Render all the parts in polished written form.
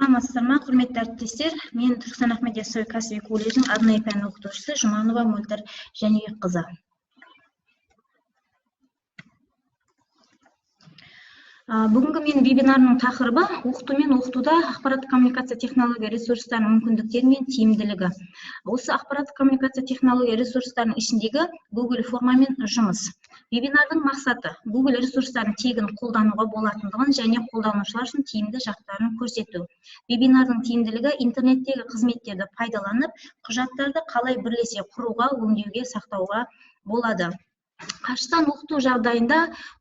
Саламатсыздар ма, құрметті әріптестер? Мен Түркістан Ахмет Яссауи кәсіби колледжінің арнайы пән оқытушысы Жұманова Мөлдір Жәнібекқызы. Бүгінгі менің вебинарымның тақырыбы оқыту мен оқытуда ақпараттық коммуникация технология ресурстарының мүмкіндіктері мен тиімділігі. Осы ақпараттық коммуникация технология ресурстарының ішіндегі Google формамен жұмыс. Вебинардың мақсаты Google ресурстарын тегін қолдануға болатындығын және қолданушылар үшін тиімді жақтарын көрсету. Вебинардың тиімділігі интернеттегі қызметтерді пайдаланып, құжаттарды қалай бірлесе құруға, өңдеуге, сақтауға болады. Қашықтан оқыту жағдайында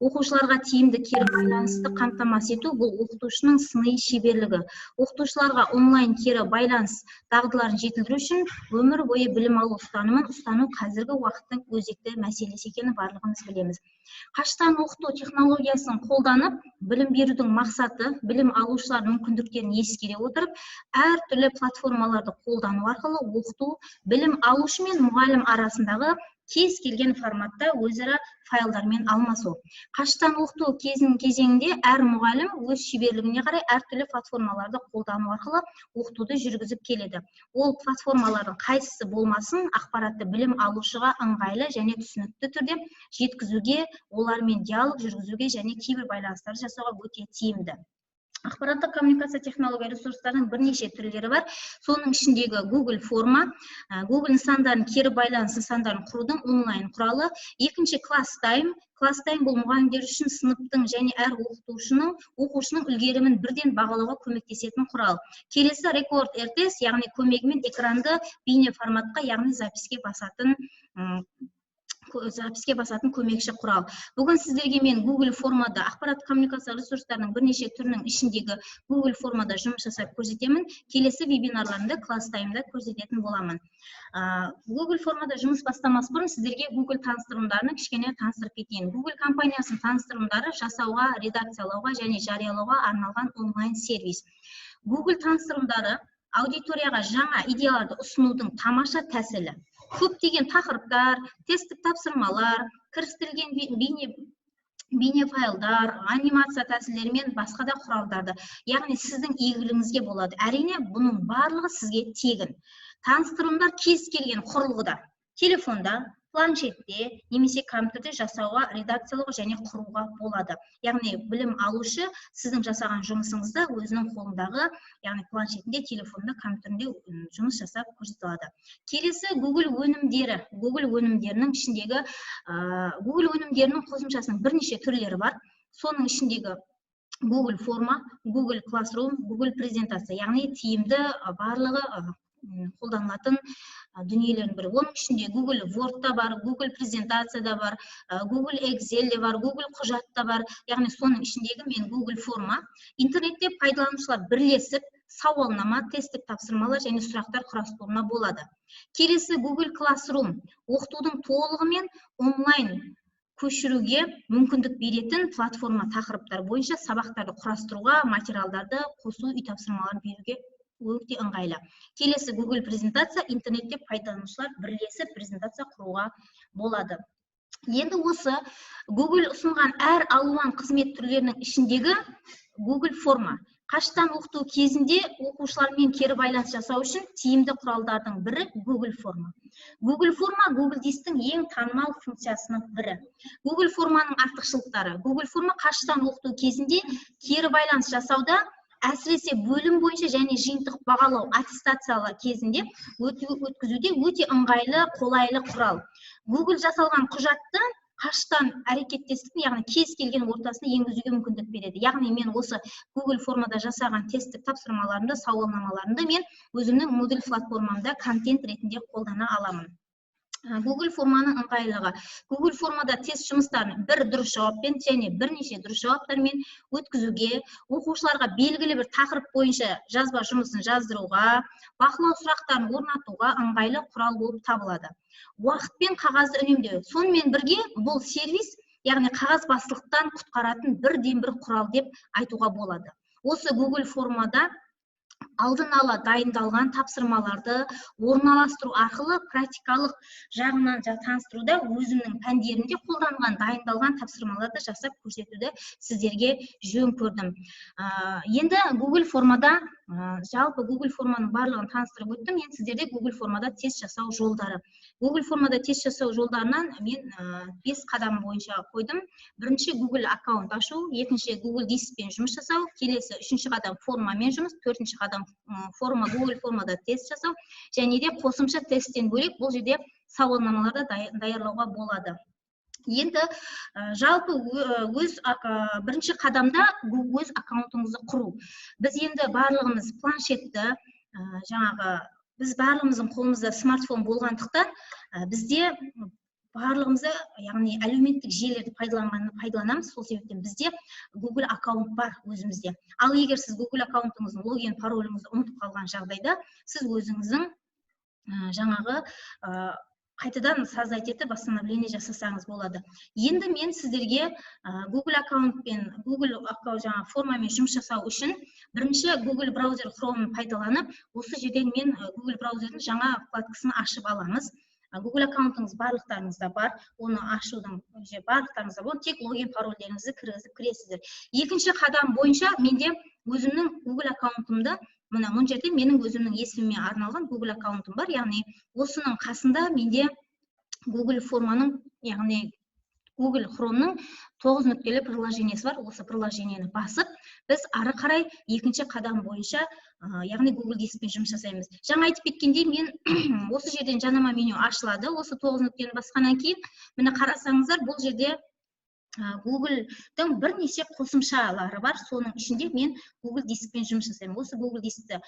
оқушыларға тиімді кері байланысты қамтамасыз ету бұл оқытушының сыни шеберлігі. Оқытушыларға онлайн кері байланыс дағдыларын жетілдіру үшін өмір бойы білім алу ұстанымын ұстану қазіргі уақыттың өзекті мәселесі екенін барлығымыз білеміз. Қашықтан оқыту технологиясын қолданып, білім берудің мақсаты білім алушылардың мүмкіндіктерін ескере отырып, әртүрлі платформаларды қолдану арқылы оқыту, білім алушы мен мұғалім арасындағы кез келген форматта өзара файлдармен алмасу. Қашықтан оқыту кезеңінде әр мұғалім өз шеберлігіне қарай әртүрлі платформаларды қолдану арқылы оқытуды жүргізіп келеді. Ол платформалардың қайсысы болмасын, ақпаратты білім алушыға ыңғайлы және түсінікті түрде жеткізуге, олармен диалог жүргізуге және кейбір байланыстарды жасауға өте тиімді. Ақпараттық коммуникация технология ресурстарының бірнеше түрлері бар. Соның ішіндегі Google форма, Google нысандарын кері байланыс нысандарын құрудың онлайн құралы. Екінші ClassTime. ClassTime бұл мұғалімдер үшін сыныптың және әр оқушының үлгерімін бірден бағалауға көмектесетін құрал. Келесі Record RTS, яғни көмегімен экранды бейне форматқа, яғни записке басатын көмекші құрал. Бүгін сіздерге мен Google формада ақпарат коммуникация ресурстарының бірнеше түрінің ішіндегі Google формада жұмыс жасап көрсетемін. Келесі вебинарларында ClassTime'да көрсететін боламын. Google формада жұмыс бастамас бұрын сіздерге Google таныстырылымдарını кішкене таныстырып кетейін. Google компаниясының таныстырылымдары жасауға, редакциялауға және жариялауға арналған онлайн сервис. Google таныстырылымдары аудиторияға жаңа идеяларды ұсынудың тамаша тәсілі. Көптеген тақырыптар, тесттік тапсырмалар, кірістірілген бейне файлдар, анимация тәсілдері мен басқа да құралдарды, яғни сіздің игілігіңізге болады. Әрине, бұның барлығы сізге тегін. Таныстырылымдар кез келген құрылғыда, телефонда, планшетте, немесе компьютерде жасауға, редакциялауға және құруға болады. Яғни білім алушы сіздің жасаған жұмысыңызды өзінің қолындағы, яғни планшетінде, телефонда, компьютерінде жұмыс жасап көрсете алады. Келесі Google өнімдері. Google өнімдерінің ішіндегі Google өнімдерінің қосымшасының бірнеше түрлері бар. Соның ішіндегі Google форма, Google Classroom, Google презентация, яғни тиімді барлығы қолданылатын дүниелердің бірі. Оның ішінде Google Word та бар, Google презентация да бар, Google Excel де бар, Google құжат та бар. Яғни соның ішіндегі мен Google форма. Интернетте пайдаланушылар бірлесіп сауалнама, тесттік тапсырмалар және сұрақтар құрастыруына болады. Келесі Google Classroom оқытудың толығымен онлайн көшіруге мүмкіндік беретін платформа тақырыптар бойынша сабақтарды құрастыруға, материалдарды қосу, үй тапсырмаларын беруге өте ыңғайлы. Келесі Google презентация, интернетте пайдаланушылар бірлесіп презентация құруға болады. Енді осы Google ұсынған әр алуан қызмет түрлерінің ішіндегі Google форма. Қашықтан оқыту кезінде оқушылармен кері байланыс жасау үшін тиімді құралдардың бірі Google форма. Google форма Google дисктің ең танымал функциясының бірі. Google форманың артықшылықтары. Google форма қашықтан оқыту кезінде кері байланыс жасауда, әсіресе бөлім бойынша және жиынтық бағалау аттестациялар кезінде өткізуде өте ыңғайлы, қолайлы құрал. Google жасалған құжатты қашықтан әрекеттестіктің, яғни кез келген ортасына енгізуге мүмкіндік береді. Яғни мен осы Google формада жасаған тесттік тапсырмаларымды, сауалнамаларымды мен өзімнің Moodle платформамда контент ретінде қолдана аламын. Google форманың ыңғайлылығы. Google формада тест жұмыстарын бір дұрыс жауаппен және бірнеше дұрыс жауаптармен өткізуге, оқушыларға белгілі бір тақырып бойынша жазба жұмысын жаздыруға, бақылау сұрақтарын орнатуға ыңғайлы құрал болып табылады. Уақыт пен қағазды үнемдеу. Сонымен бірге бұл сервис, яғни қағазбастылықтан құтқаратын бірден бір құрал деп айтуға болады. Осы Google формада алдын ала дайындалған тапсырмаларды орналастыру арқылы практикалық жағынан таныстыруда өзімнің пәндерімде қолданған дайындалған тапсырмаларды жасап көрсетуді сіздерге жөн көрдім. Енді Google формада жалпы Google форманың барлығын таныстырып өттім. Енді сіздерде Google формада тест жасау жолдары. Google формада тест жасау жолдарынан мен 5 қадам бойынша қойдым. Бірінші Google аккаунт ашу, екінші Google дискпен жұмыс жасау, келесі үшінші қадам формамен жұмыс, төртінші қадам Google формада тест жасау, және де қосымша тесттен бөлек бұл жерде сауалнамаларды даярлауға болады. Енді жалпы бірінші қадамда өз аккаунтыңызды құру. Біз енді барлығымыз планшетті, біз барлығымыздың қолымызда смартфон болғандықтан, бізде барлығымызда, яғни әлеуметтік желілерді пайдаланамыз, сол себептен бізде Google аккаунт бар өзімізде. Ал егер сіз Google аккаунтыңыздың логин пароліңізді ұмытып қалған жағдайда, сіз өзіңіздің қайтадан создать етіп восстановление жасасаңыз болады. Енді мен сіздерге Google аккаунтпен, Google формамен жұмыс жасау үшін бірінші Google браузер Chrome пайдаланып, осы жерден мен Google браузердің жаңа вкладкасын ашып аламыз. Google аккаунтыңыз барлықтарыңызда бар, оны ашудың барлықтарыңызда бар, тек логин парольдеріңізді кіргізіп кіресіздер. Екінші қадам бойынша менде өзімнің Google аккаунтымды, мына жерде менің өзімнің есіміме арналған Google аккаунтым бар, яғни осының қасында менде Google форманың, яғни Google Chrome'ның 9 нүктелі приложениесі бар. Осы приложениені басып, біз ары қарай екінші қадам бойынша, яғни Google дискпен жұмыс жасаймыз. Жаңа айтып кеткенде, мен осы жерден жанама меню ашылады. Осы 9 нүктені басқаннан кейін, міне қарасаңыздар, бұл жерде Google-дің бірнеше қосымшалары бар. Соның ішінде мен Google дискпен жұмыс жасаймын. Осы Google дискті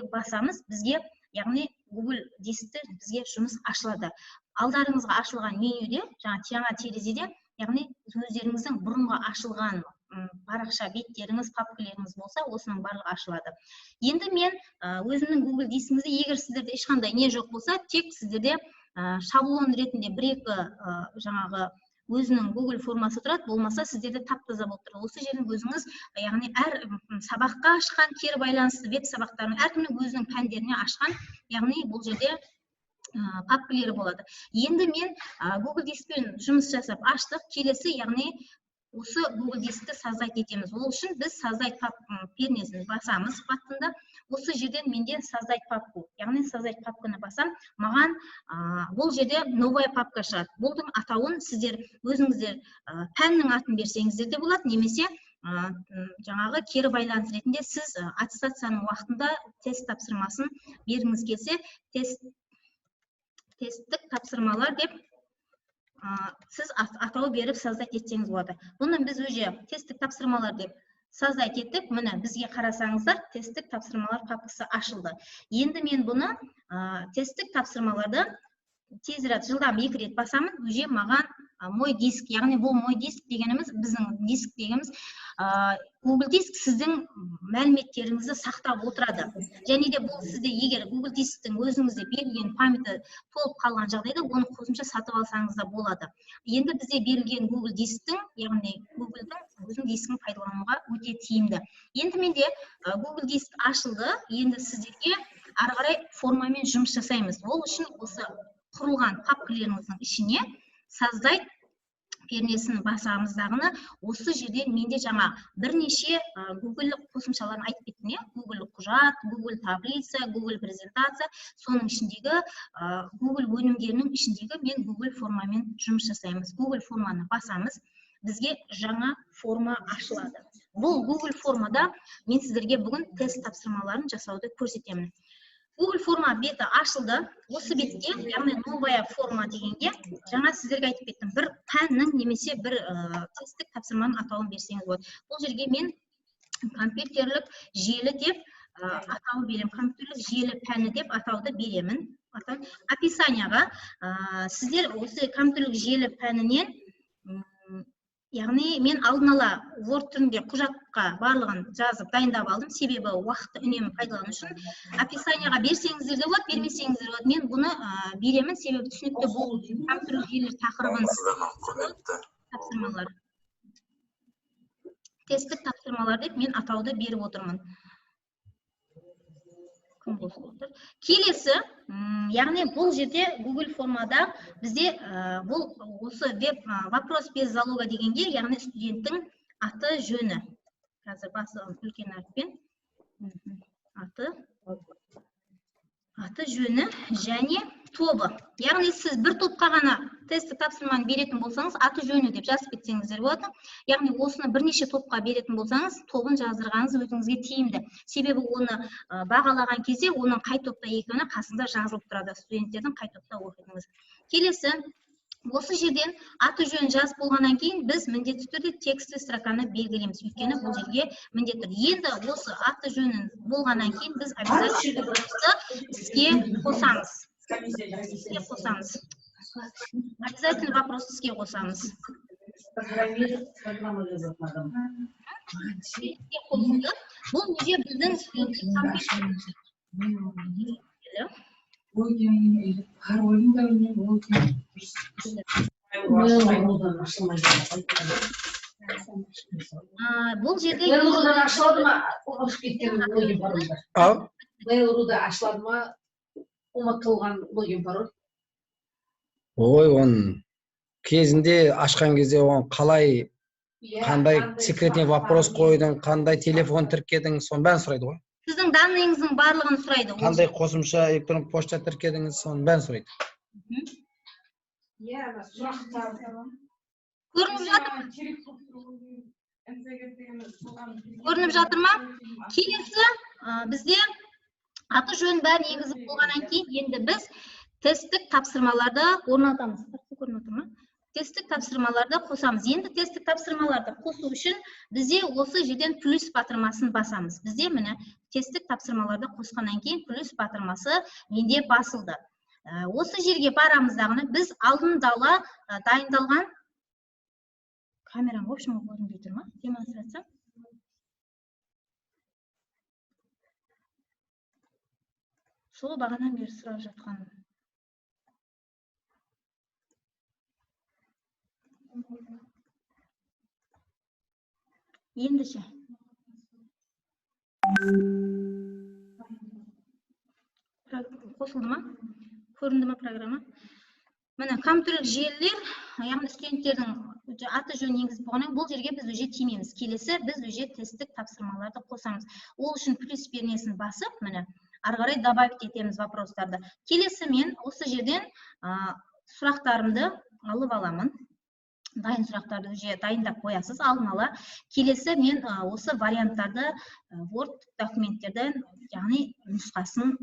басамыз, бізге, яғни Google дискті бізге жұмыс ашылады. Алдарыңызға ашылған менюде, жаңа терезеде, яғни өздеріңіздің бұрынғы ашылған парақша беттеріңіз, папкалеріңіз болса, осының барлығы ашылады. Енді мен өзімнің Google дискіңізде, егер сіздерде ешқандай не жоқ болса, тек сіздерде шаблон ретінде бір-екі өзінің Google формасы тұрады, болмаса сіздерде тап-таза болып тұрады. Осы жердің өзіңіз, яғни әр сабаққа ашқан, кері байланысты веб сабақтарын әркімнің өзінің пәндеріне ашқан, яғни бұл жерде папкалері болады. Енді мен Google дискпен жұмыс жасап аштық, келесі, яғни осы Google дискті создать етеміз. Ол үшін біз создать пернесін басамыз вкладкада. Осы жерден менде создать папку, яғни создать папканы басам, маған бұл жерде новая папка шығады. Бұлдың атауын сіздер өзіңіздер пәннің атын берсеңіздер де болады, немесе жаңағы кері байланыс ретінде сіз аттестацияның уақытында тест тапсырмасын бергіңіз келсе, тесттік тапсырмалар деп сіз атау беріп создать етсеңіз болады. Бұны біз уже тесттік тапсырмалар деп создать еттік. Міне бізге қарасаңыздар, тесттік тапсырмалар папкасы ашылды. Енді мен бұны тесттік тапсырмаларды тезірек жылдам 2 рет басамын, уже маған мой диск, яғни бұл мой диск дегеніміз, біздің диск дегеніміз, Google диск сіздің мәліметтеріңізді сақтап отырады. Және де бұл сізде егер Google дисктің өзіңізде берілген памяты толып қалған жағдайда, оны қосымша сатып алсаңыз да болады. Енді бізде берілген Google дисктің, яғни Google-дің өзінің дискін пайдалануға өте тиімді. Енді менде Google диск ашылды, енді сіздерге ары қарай формамен жұмыс жасаймыз. Ол үшін осы құрылған папкалеріңіздің ішіне создать пернесін басамыздағыны, осы жерден менде жаңа бірнеше Google қосымшаларын айтып кеттім, Google құжат, Google таблица, Google презентация, соның ішіндегі Google өнімдерінің ішіндегі мен Google формамен жұмыс жасаймыз. Google форманы басамыз, бізге жаңа форма ашылады. Бұл Google формада мен сіздерге бүгін тест тапсырмаларын жасауды көрсетемін. Google форма беті ашылды. Осы бетке, яғни новая форма дегенге, жаңа сіздерге айтып кеттім, бір пәннің немесе бір тесттік тапсырманың атауын берсеңіз болады. Бұл жерге мен компьютерлік желі деп атау беремін. Компьютерлік желі пәні деп атауды беремін. Описанияға сіздер осы компьютерлік желі пәнінен, яғни мен алдын ала Word түрінде құжатқа барлығын жазып дайындап алдым, себебі уақытты үнемі пайдалану үшін. Описанияға берсеңіздер де болады, бермесеңіздер болады. Мен бұны беремін, себебі түсінікті бұл компьютерлік желілер тақырыбын тапсырмалар. Тесттік тапсырмалар деп мен атауды беріп отырмын. кім қосып отыр? Келесі, яғни бұл жерде Google формада бізде бұл осы веб вопрос без залога дегенге, яғни студенттің аты жөні. Қазір басылған үлкен әріппен аты жөні және тобы. Яғни сіз бір топқа ғана тесттік тапсырманы беретін болсаңыз, аты жөні деп жазып кетсеңіздер болады. Яғни осыны бірнеше топқа беретін болсаңыз, тобын жаздырғаныңыз өзіңізге тиімді. Себебі оны бағалаған кезде оның қай топта екені қасында жазылып тұрады. Студенттердің қай топта оқитыныңыз. Келесі, осы жерден аты жөнін жазып болғаннан кейін біз міндетті түрде текстті строканы белгілейміз. Өйткені бұл жерге міндетті. Енді осы аты жөнін болғаннан кейін біз обязательно іске қосамыз. Обязательно вопросты іске қосамыз. Бұл уже біздің бұл жерде ашылады ма? Ұмытылған логин пароль. Ой, он кезінде ашқан кезде оған қалай, қандай секретный вопрос қойдың, қандай телефон тіркедің, соны бәрін сұрайды ғой. Сіздің данныйыңыздың барлығын сұрайды. Қандай қосымша электронды почта тіркедіңіз, соны бәрін сұрайды. Көрініп жатыр ма? Келесі бізде аты жөн бәрін енгізіп болғаннан кейін енді біз тесттік тапсырмаларды орнатамыз. Тесттік тапсырмаларды қосамыз. Енді тесттік тапсырмаларды қосу үшін бізде осы жерден плюс батырмасын басамыз. Бізде міне тесттік тапсырмаларды қосқаннан кейін плюс батырмасы менде басылды. Осы жерге барамыздағыны біз алдын-ала дайындалған камерам в общем көрінбей тұр ма? Демонстрация. Сол бағанан бері сұрап жатқаным. Ендіше. Қосылды ма? Көрінді ма программа? Міне компьютерлік желілер, яғни студенттердің аты жөнін енгізіп болғаннан бұл жерге біз уже тимейміз. Келесі біз уже тесттік тапсырмаларды қосамыз. Ол үшін плюс пернесін басып, міне ары қарай добавить етеміз вопростарды. Келесі мен осы жерден сұрақтарымды алып аламын. Дайын сұрақтарды уже дайындап қоясыз алдын ала. Келесі мен осы варианттарды Word документтерден, яғни нұсқасын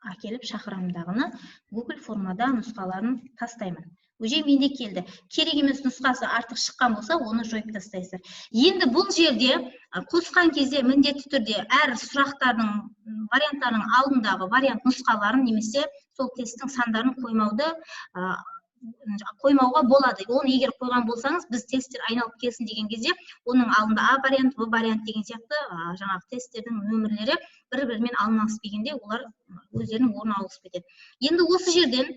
әкеліп шақырамдағыны Google формада нұсқаларын тастаймын. Уже менде келді. Керек емес нұсқасы артық шыққан болса, оны жойып тастайсыздар. Енді бұл жерде қосқан кезде міндетті түрде әр сұрақтардың варианттарының алдындағы вариант нұсқаларын немесе сол тесттің сандарын қоймауға болады. Оны егер қойған болсаңыз, біз тесттер айналып келсін деген кезде, оның алдында А вариант, В вариант деген сияқты жаңағы тесттердің нөмірлері бір-бірімен алмаспегенде, олар өздерінің орнын алғысы кетеді. Енді осы жерден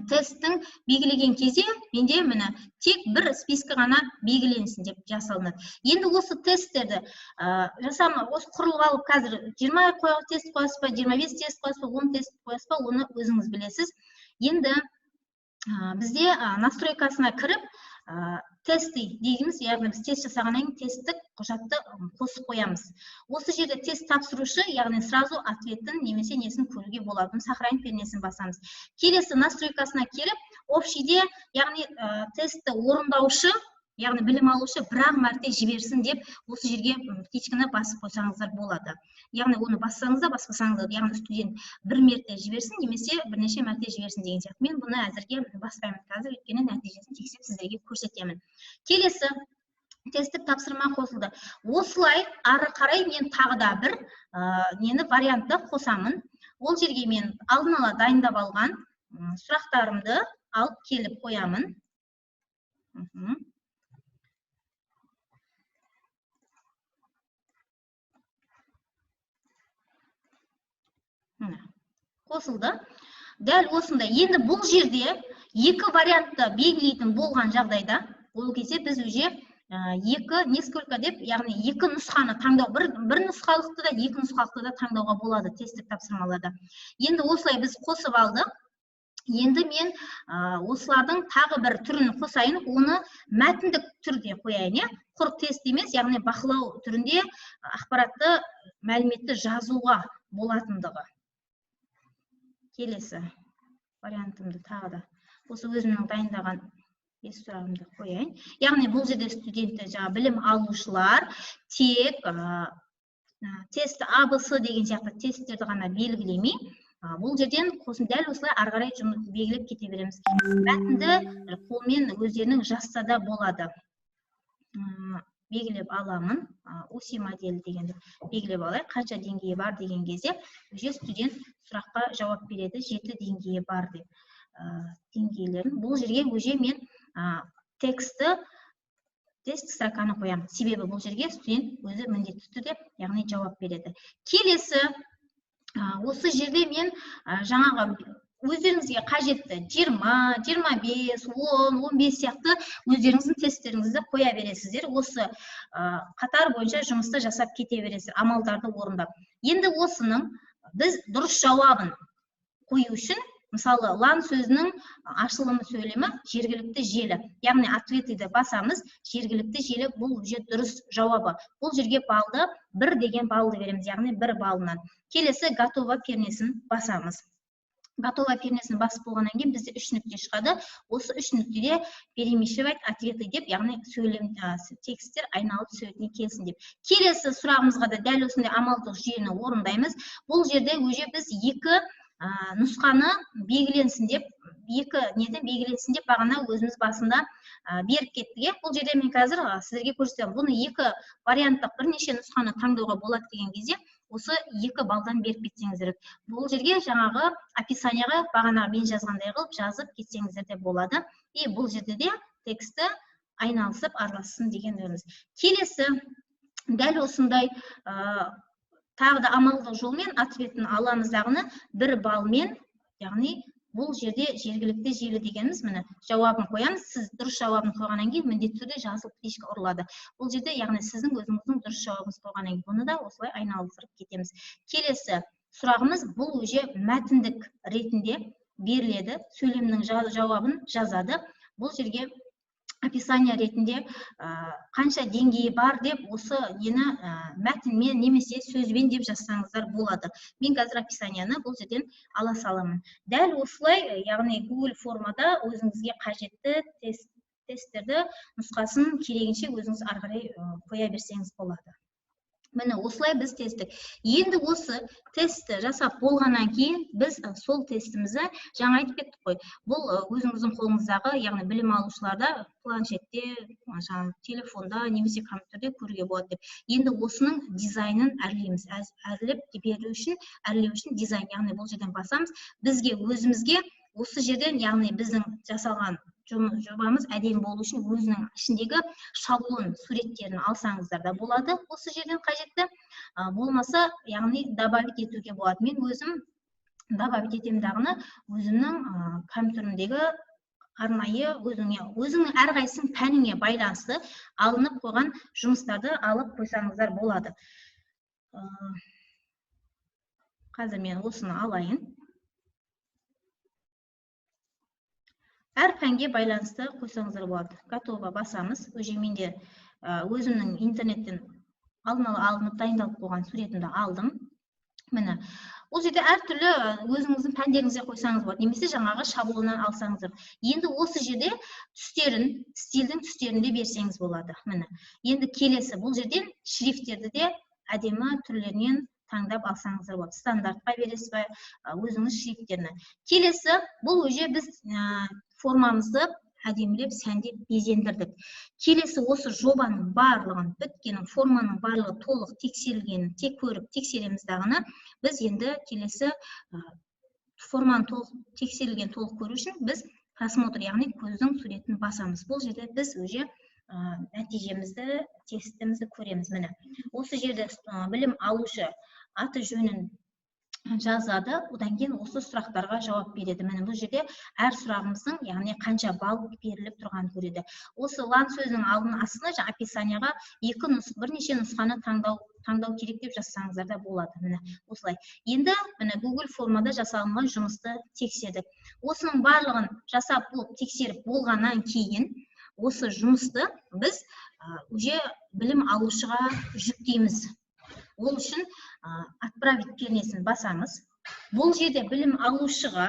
тесттің белгілеген кезде менде міне тек бір спискі ғана белгіленсін деп жасалынады. Енді осы тесттерді жасамай, осы құрылып алып қазір 20 тест қоясыз ба, 25 тест қоясыз ба, 10 тест қоясыз ба, оны өзіңіз білесіз. Енді бізде настройкасына кіріп тесті дейміз, яғни біз тест жасағаннан кейін тесттік құжатты қосып қоямыз. Осы жерде тест тапсырушы, яғни сразу ответтің немесе несін көруге болады. Сохранить пернесін басамыз. Келесі настройкасына келіп, общийде, яғни тестті орындаушы, яғни білім алушы бір-ақ мәрте жіберсін деп осы жерге птичканы басып қойсаңыздар болады. Яғни оны бассаңыз да, баспасаңыз да, яғни студент бір мәрте жіберсін, немесе бірнеше мәрте жіберсін деген сияқты. Мен бұны әзірге баспаймын қазір, өйткені нәтижесін тексеріп сіздерге көрсетемін. Келесі тесттік тапсырма қосылды. Осылай ары қарай мен тағы да бір нені вариантты қосамын. Ол жерге мен алдын ала дайындап алған сұрақтарымды алып келіп қоямын. Қосылды. Дәл осында. Енді бұл жерде екі вариантты белгілейтін болған жағдайда, ол кезде біз уже несколько деп, яғни екі нұсқаны таңдау, бір нұсқалықты да, екі нұсқалықты да таңдауға болады тесттік тапсырмаларда. Енді осылай біз қосып алдық. Енді мен осылардың тағы бір түрін қосайын, оны мәтіндік түрде қояйын, құр тест емес, яғни бақылау түрінде ақпаратты, мәліметті жазуға болатындығы. Келесі вариантымды тағы да осы өзімнің дайындаған сұрағымды қояйын. Яғни бұл жерде студенттер, білім алушылар тек тест АБС деген сияқты тесттерді ғана белгілемей, бұл жерден дәл осылай ары қарай белгілеп кете береміз. Мәтінді қолмен өздерінің жазса да болады. Белгілеп аламын. ОСИ моделі дегенді белгілеп алайық. Қанша деңгейі бар деген кезде, студент сұраққа жауап береді, 7 деңгейі бар деп. Деңгейлерін. Бұл жерге мен тест строканы қоямын. Себебі бұл жерге студент өзі міндетті түрде, яғни жауап береді. Келесі, осы жерде мен жаңағы өздеріңізге қажетті 20, 25, 10, 15 сияқты өздеріңіздің тесттеріңізді қоя бересіздер. Осы қатар бойынша жұмысты жасап кете бересіздер, амалдарды орындап. Енді осының біз дұрыс жауабын қою үшін, мысалы, лан сөзінің ашылымы сөйлемі жергілікті желі. Яғни ответті басамыз, жергілікті желі бұл уже дұрыс жауабы. Бұл жерге балды 1 деген балды береміз, яғни 1 балынан. Келесі готова пернесін басамыз. Готова пернесін басып болғаннан кейін бізде 3 нүкте шығады. Осы 3 нүктеде перемешивать ответы деп, яғни сөйлем тексттер айналып сөйтіне келсін деп. Келесі сұрағымызға да дәл осындай амалдық жүйені орындаймыз. Бұл жерде уже біз 2 нұсқаны белгіленсін деп, бағана өзіміз басында беріп кеттік. Бұл жерде мен қазір сіздерге көрсетемін. Бұны 2 варианттық бірнеше нұсқаны таңдауға болады деген кезде, осы 2 балдан беріп кетсеңіздер. Бұл жерге жаңағы описанияға бағана мен жазғандай қылып жазып кетсеңіздер де болады. И бұл жерде де тексті айналысып аралассын деген ойымыз. Келесі, дәл осындай тағы да амалдық жолмен ответін аламыздағыны 1 балмен, яғни бұл жерде жергілікті желі дегеніміз, міне жауабын қоямыз. Сіз дұрыс жауабын қойғаннан кейін міндетті түрде жазылып фишка ұрылады. Бұл жерде, яғни сіздің өзіңіздің дұрыс жауабыңыз қойғаннан кейін бұны да осылай айналдырып кетеміз. Келесі сұрағымыз бұл уже мәтіндік ретінде беріледі. Сөйлемнің жауабын жазады. Бұл жерге описание ретінде қанша деңгейі бар деп, осы ені мәтінмен немесе сөзбен деп жазсаңыздар болады. Мен қазір описанияны бұл жерден ала саламын. Дәл осылай, яғни Google формада өзіңізге қажетті тесттерді нұсқасын керегінше өзіңіз ары қарай қоя берсеңіз болады. Міне осылай біз тесттік. Енді осы тестті жасап болғаннан кейін біз сол тестімізді жаңа айтып кеттік қой. Бұл өзіңіздің қолыңыздағы, яғни білім алушыларда планшетте, телефонда немесе компьютерде көруге болады деп. Енді осының дизайнын әрлейміз. Әрлеп беру үшін дизайн, яғни бұл жерден басамыз. Бізге өзімізге осы жерден, яғни біздің жасалған жобамыз әдемі болу үшін өзінің ішіндегі шаблон суреттерін алсаңыздар да болады. Осы жерден қажетті болмаса, яғни добавить етуге болады. Мен өзім добавить етемдағыны өзімнің компьютерімдегі арнайы өзіңнің әрқайсының пәніңе байланысты алынып қойған жұмыстарды алып қойсаңыздар болады. Қазір мен осыны алайын. Әр пәнге байланысты қойсаңыздар болады. Готова басамыз. Менде өзімнің интернеттен алынып дайындалып қойған суретімді алдым. Міне, ол жерде әртүрлі өзіңіздің пәндеріңізге қойсаңыз болады, немесе жаңағы шаблоннан алсаңыздар. Енді осы жерде стильдің түстерін де берсеңіз болады. Міне, енді келесі бұл жерден шрифттерді де әдемі түрлерінен таңдап алсаңыздар болады. Стандартқа бересіз бе, өзіңіз шрифттеріне. Келесі, бұл уже біз формамызды әдемілеп, сәндеп, безендірдік. Келесі осы жобаның барлығын, біткенін, форманың барлығы толық тексерілгенін, тек көріп тексереміздағыны, біз енді келесі форманың тексерілген толық көру үшін біз просмотр, яғни көздің суретін басамыз. Бұл жерде біз уже нәтижемізді, тестімізді көреміз. Міне, осы жерде білім алушы аты жөнін жазады, одан кейін осы сұрақтарға жауап береді. Міне бұл жерде әр сұрағымыздың, яғни қанша балл беріліп тұрғанын көреді. Осы лан сөзінің алдын астына жаңа описанияға бірнеше нұсқаны таңдау керек деп жазсаңыздар да болады. Міне осылай. Енді міне Google формада жасалынған жұмысты тексердік. Осының барлығын жасап болып тексеріп болғаннан кейін осы жұмысты біз уже білім алушыға жүктейміз. Ол үшін отправить пернесін басамыз. Бұл жерде білім алушыға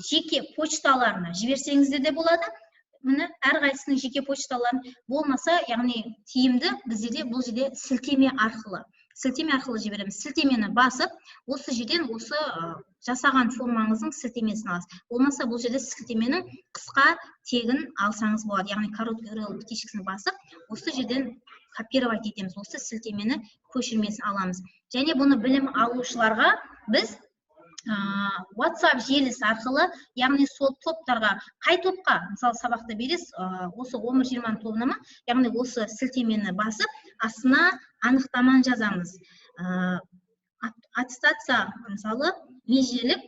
жеке почталарына жіберсеңіздер де болады. Міне әрқайсысының жеке почталарын болмаса, яғни тиімді біздерде бұл жерде сілтеме арқылы жібереміз. Сілтемені басып, осы жерден осы жасаған формаңыздың сілтемесін аласыз. Болмаса бұл жерде сілтеменің қысқа тегін алсаңыз болады. Яғни короткий URL птичкасын басып, осы жерден копировать етеміз. Осы сілтемені көшірмесін аламыз. Және бұны білім алушыларға біз WhatsApp желісі арқылы, яғни сол топтарға, қай топқа, мысалы сабақты бересіз, осы 11-20 тобына ма, яғни осы сілтемені басып, астына анықтаманы жазамыз. Аттестация, мысалы, межелік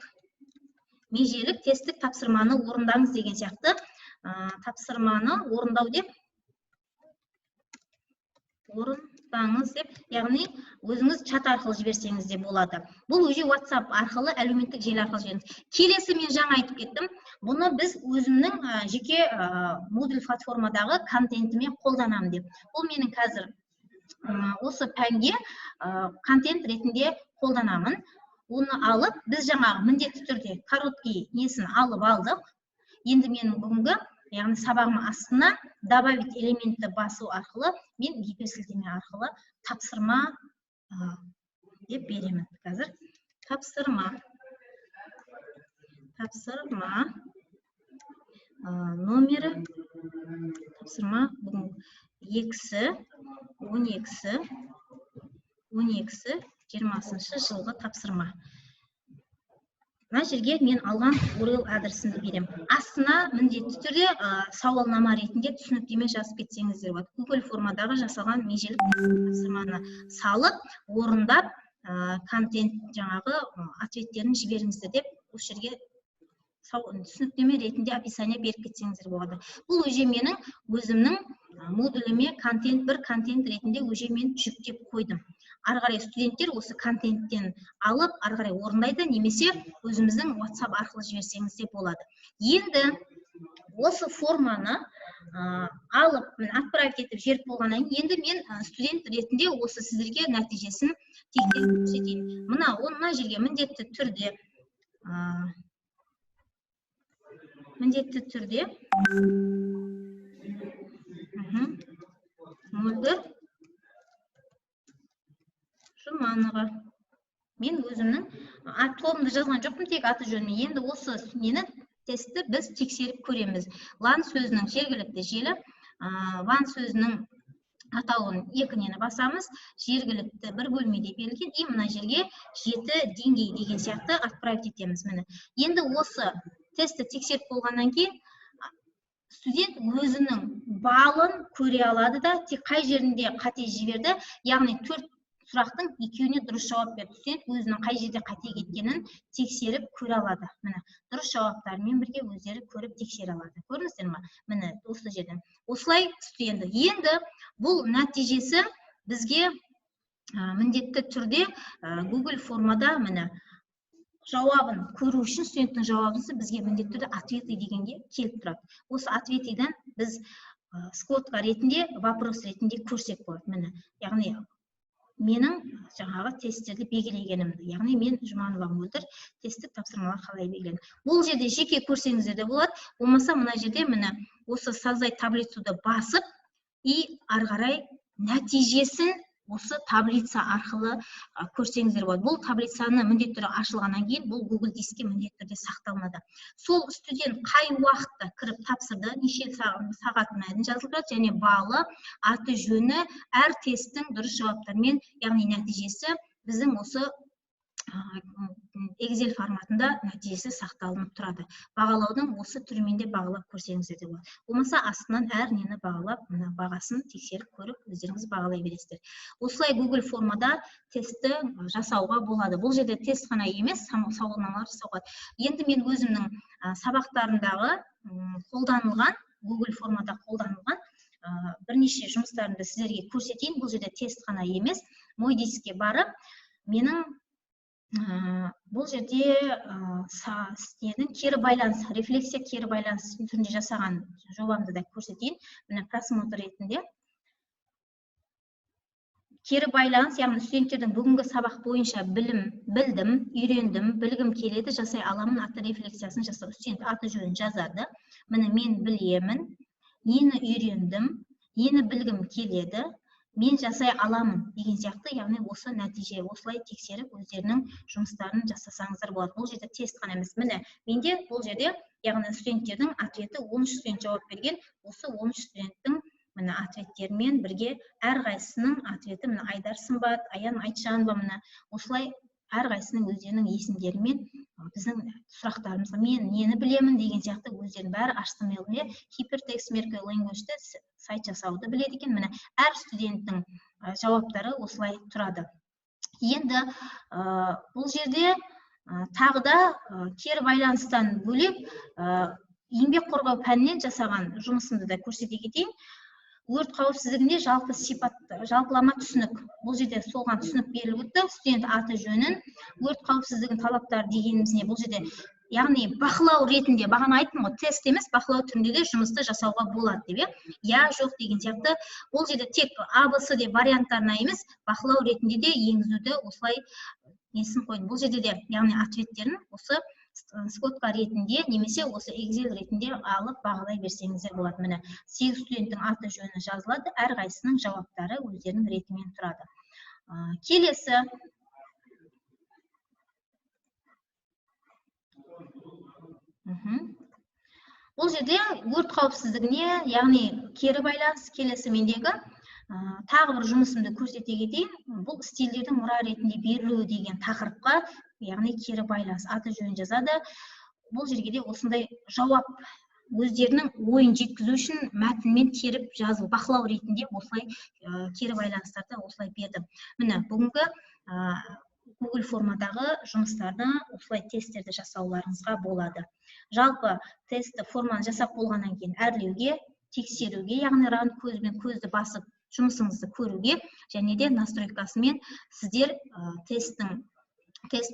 тесттік тапсырманы орындаңыз деген сияқты тапсырманы орындау деп яғни өзіңіз чат арқылы жіберсеңіз де болады. Бұл уже WhatsApp арқылы, әлеуметтік желі арқылы жіберіңіз. Келесі мен жаңа айтып кеттім. Бұны біз өзімнің жеке Moodle платформадағы контентіме қолданамын деп. Бұл менің қазір осы пәнге контент ретінде қолданамын. Оны алып, біз жаңағы міндетті түрде короткий несін алып алдық. Енді менің бүгінгі яғни сабағым астына добавить элементті басу арқылы мен гиперсілтеме арқылы тапсырма деп беремін. Қазір тапсырма номері тапсырма 12-20 жылғы тапсырма. Мына жерге мен алған URL адресімді берем. Астына міндетті түрде сауалнама ретінде түсініктеме жазып кетсеңіздер болады. Google формадағы жасалған межелік тапсырманы салып, орындап, контент жаңағы ответтерін жіберіңіздер деп осы жерге түсініктеме ретінде описание беріп кетсеңіздер болады. Бұл уже менің өзімнің модуліме бір контент ретінде уже мен жүктеп қойдым. Ары қарай студенттер осы контенттен алып, ары қарай орындайды, немесе өзіміздің WhatsApp арқылы жіберсеңіз де болады. Енді осы форманы алып, отправить етіп жіберіп болғаннан кейін, енді мен студент ретінде осы сіздерге нәтижесін тексеріп көрсетейін. Мына жерге міндетті түрде Мөлдір Жұманова. Мен өзімнің тобымды жазған жоқпын, тек аты жөнін. Енді осы нені тестті біз тексеріп көреміз. Лан сөзінің жергілікті желі, лан сөзінің атауын екінені басамыз, жергілікті бір бөлмеде берілген, и мына жерге 7 деңгей деген сияқты отправить етеміз. Енді осы тестті тексеріп болғаннан кейін студент өзінің балын көре алады да, тек қай жерінде қате жіберді, яғни 4 сұрақтың 2-іне дұрыс жауап берді. Студент өзінің қай жерде қате кеткенін тексеріп көре алады. Дұрыс жауаптарымен бірге өздері көріп тексере алады. Көрдіңіздер ме? Міне осы жерден. Осылай студенті. Енді бұл нәтижесі бізге міндетті түрде Google формада жауабын көру үшін студенттің жауабысы бізге міндетті түрде ответы дегенге келіп тұрады. Осы ответыдан біз скотка ретінде, вопрос ретінде көрсек болады. Яғни менің жаңағы тесттерді белгілегенімді, яғни мен Жұманова Мөлдір тесттік тапсырмалар қалай белгіледім. Бұл жерде жеке көрсеңіздер де болады. Болмаса мына жерде осы создать таблицуды басып, и ары қарай нәтижесін осы таблица арқылы көрсеңіздер болады. Бұл таблицаны міндетті түрде ашылғаннан кейін бұл Google дискке міндетті түрде сақталынады. Сол студент қай уақытта кіріп тапсырды, неше сағат мәтін жазылады, және балы, аты жөні, әр тесттің дұрыс жауаптарымен, яғни нәтижесі біздің осы Excel форматында нәтижесі сақталынып тұрады. Бағалаудың осы түрімен де бағалап көрсеңіздер де болады. Болмаса астынан әр нені бағалап, мына бағасын тексеріп көріп, өздеріңіз бағалай бересіздер. Осылай Google формада тестті жасауға болады. Бұл жерде тест қана емес, сауалнамалар жасауға. Енді мен өзімнің сабақтарымдағы қолданылған, Google формада қолданылған бірнеше жұмыстарымды сіздерге көрсетейін. Бұл жерде тест қана емес, Мойдискке барып, менің бұл жерде кері байланыс, рефлексия кері байланыс түрінде жасаған жобамды да көрсетейін. Міне просмотр ретінде. Кері байланыс, яғни студенттердің бүгінгі сабақ бойынша білдім, үйрендім, білгім келеді, жасай аламын атты рефлексиясын жасау. Студент аты жөнін жазады. Міне мен білемін, нені үйрендім, нені білгім келеді, мен жасай аламын деген сияқты, яғни осы нәтиже осылай тексеріп өздерінің жұмыстарын жасасаңыздар болады. Бұл жерде тест қана емес. Міне менде бұл жерде, яғни студенттердің ответі 13 студент жауап берген. Осы 13 студенттің міне ответтерімен бірге әрқайсысының ответі, міне Айдар Сымбат, Аян Айтжанова, міне осылай әрқайсысының өздерінің есімдерімен біздің сұрақтарымызға мен нені білемін деген сияқты өздерінің бәрі HTML-де Hypertext Markup Language-те сайт жасауды біледі екен. Міне әр студенттің жауаптары осылай тұрады. Енді бұл жерде тағы да кері байланыстан бөлек еңбек қорғау пәнінен жасаған жұмысымды да көрсете кетейін. Өрт қауіпсіздігінде жалпы сипатты, жалпылама түсінік. Бұл жерде соған түсінік беріліп өтті. Студент аты жөнін, өрт қауіпсіздігінің талаптары дегеніміз не? Бұл жерде, яғни бақылау ретінде, бағана айттым ғой, тест емес, бақылау түрінде де жұмысты жасауға болады деп, я, жоқ деген сияқты. Бұл жерде тек А, Б, С деп варианттарына емес, бақылау ретінде де енгізуді осылай несін қойдым. Бұл жерде де, яғни ответтерін осы скотка ретінде немесе осы Excel ретінде алып бағалай берсеңіздер болады. Міне 8 студенттің аты жөні жазылады, әрқайсысының жауаптары өздерінің ретімен тұрады. Келесі бұл жерде өрт қауіпсіздігіне, яғни кері байланыс, келесі мендегі тағы бір жұмысымды көрсете кетейін. Бұл стильдердің мұра ретінде берілуі деген тақырыпқа, яғни кері байланыс, аты жөнін жазады. Бұл жерге де осындай жауап өздерінің ойын жеткізу үшін мәтінмен теріп жазу, бақылау ретінде осылай кері байланыстарды осылай бердім. Міне бүгінгі Google формадағы жұмыстарды осылай тесттерді жасауларыңызға болады. Жалпы тестті форманы жасап болғаннан кейін әрлеуге, тексеруге, яғни раунд көзбен көзді басып жұмысыңызды көруге, және де настройкасымен сіздер тест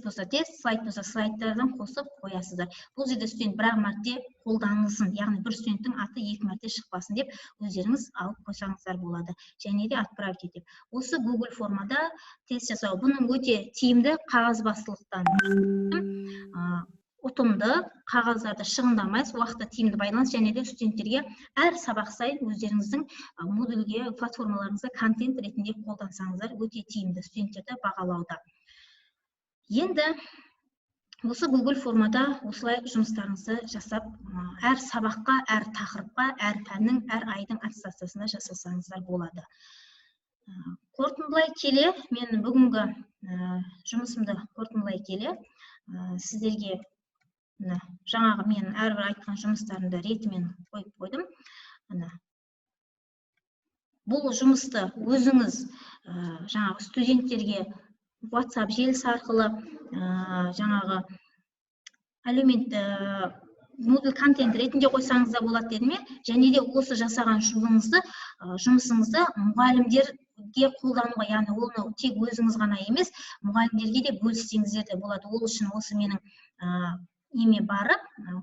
болса тест, слайд болса слайдтардан қосып қоясыздар. Бұл жерде студент бір мәрте қолданылсын, яғни бір студенттің аты 2 мәрте шықпасын деп өздеріңіз алып қойсаңыздар болады. Және де отправить етіп. Осы Google формада тест жасау. Бұның өте тиімді, қағазбастылықтан ұтымды, қағаздарды шығындамайсыз, уақытта тиімді байланыс, және де студенттерге әр сабақ сайын өздеріңіздің модульге, платформаларыңызға контент ретінде қолдансаңыздар өте тиімді студенттерді бағалауда. Енді осы Google формада осылай жұмыстарыңызды жасап, әр сабаққа, әр тақырыпқа, әр пәннің, әр айдың аттестациясында жасасаңыздар болады. Қорытындылай келе, мен бүгінгі жұмысымды қорытындылай келе, сіздерге жаңағы мен әрбір айтқан жұмыстарымды ретімен қойып қойдым. Бұл жұмысты өзіңіз жаңағы студенттерге WhatsApp желісі арқылы жаңағы әлеуметтік модуль контент ретінде қойсаңыз да болады дедім. Және де осы жасаған жұмысыңызды мұғалімдерге қолдануға, яғни оны тек өзіңіз ғана емес, мұғалімдерге де бөліссеңіздер де болады. Ол үшін осы менің неме барып,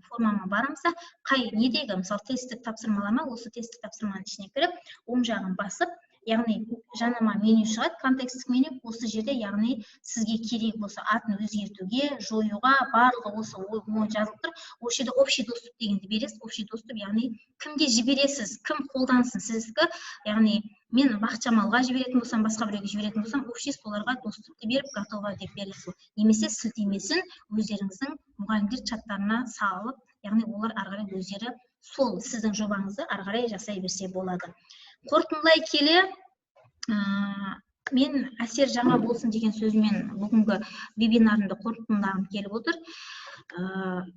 формама барымса, қай недегі, мысалы тесттік тапсырмалама, осы тесттік тапсырманың ішіне кіріп, оң жағын басып, яғни жанама меню шығады, контекстік меню, осы жерде, яғни сізге керек болса атын өзгертуге, жоюға, барлығы осы ой жазылып тұр. Осы жерде общий доступ дегенді бересіз, общий доступ, яғни кімге жібересіз, кім қолдансын сіздікі, яғни мен Бақытжамалға жіберетін болсам, басқа біреуге жіберетін болсам, общий соларға доступты беріп, готова деп бересіз. Немесе сілтемесін өздеріңіздің мұғалімдер чаттарына салып, яғни олар ары қарай өздері сол сіздің жобаңызды ары қарай жасай берсе болады. Қорытындылай келе, Мен әсер жаңа болсын деген сөзмен бүгінгі вебинарымды қорытындылағым келіп отыр.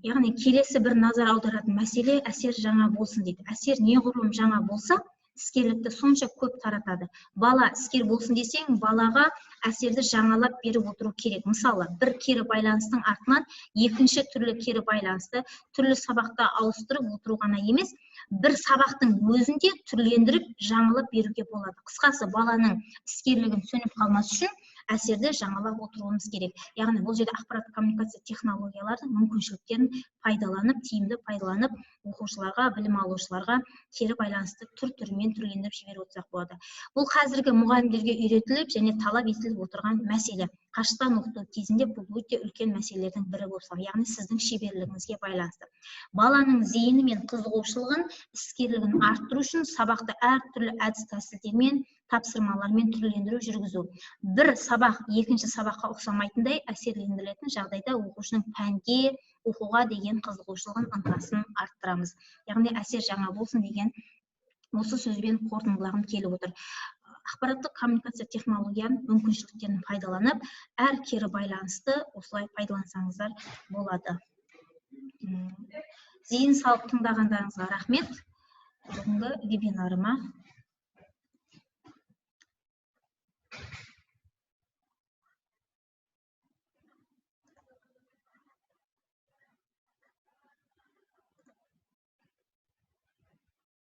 Яғни келесі бір назар аударатын мәселе әсер жаңа болсын дейді. Әсер неғұрлым жаңа болса, іскерлікті сонша көп таратады. Бала іскер болсын десең, балаға әсерді жаңалап беріп отыру керек. Мысалы, бір кері байланыстың артынан екінші түрлі кері байланысты түрлі сабақта ауыстырып отыру ғана емес, бір сабақтың өзінде түрлендіріп жаңалап беруге болады. Қысқасы, баланың іскерлігін сөніп қалмас үшін әсерді жаңалап отыруымыз керек. Яғни бұл жерде ақпараттық коммуникация технологиялардың мүмкіншіліктерін пайдаланып, тиімді пайдаланып, оқушыларға, білім алушыларға кері байланысты түр-түрімен түрлендіріп жіберіп отырсақ болады. Бұл қазіргі мұғалімдерге үйретіліп және талап етіліп отырған мәселе. Қашықтан оқыту кезінде бұл өте үлкен мәселелердің бірі болып саналады. Яғни сіздің шеберлігіңізге байланысты. Баланың зейіні мен қызығушылығын, іскерлігін арттыру үшін сабақты әртүрлі әдіс тәсілдермен, тапсырмалармен түрлендіру жүргізу. Бір сабақ екінші сабаққа ұқсамайтындай әсерлендірілетін жағдайда оқушының пәнге, оқуға деген қызығушылығын, ынтасын арттырамыз. Яғни әсер жаңа болсын деген осы сөзбен қорытындылағым келіп отыр. Ақпараттық коммуникация технологияның мүмкіншіліктерін пайдаланып, әр кері байланысты осылай пайдалансаңыздар болады. Зейін салып тыңдағандарыңызға рахмет. Бүгінгі вебинарыма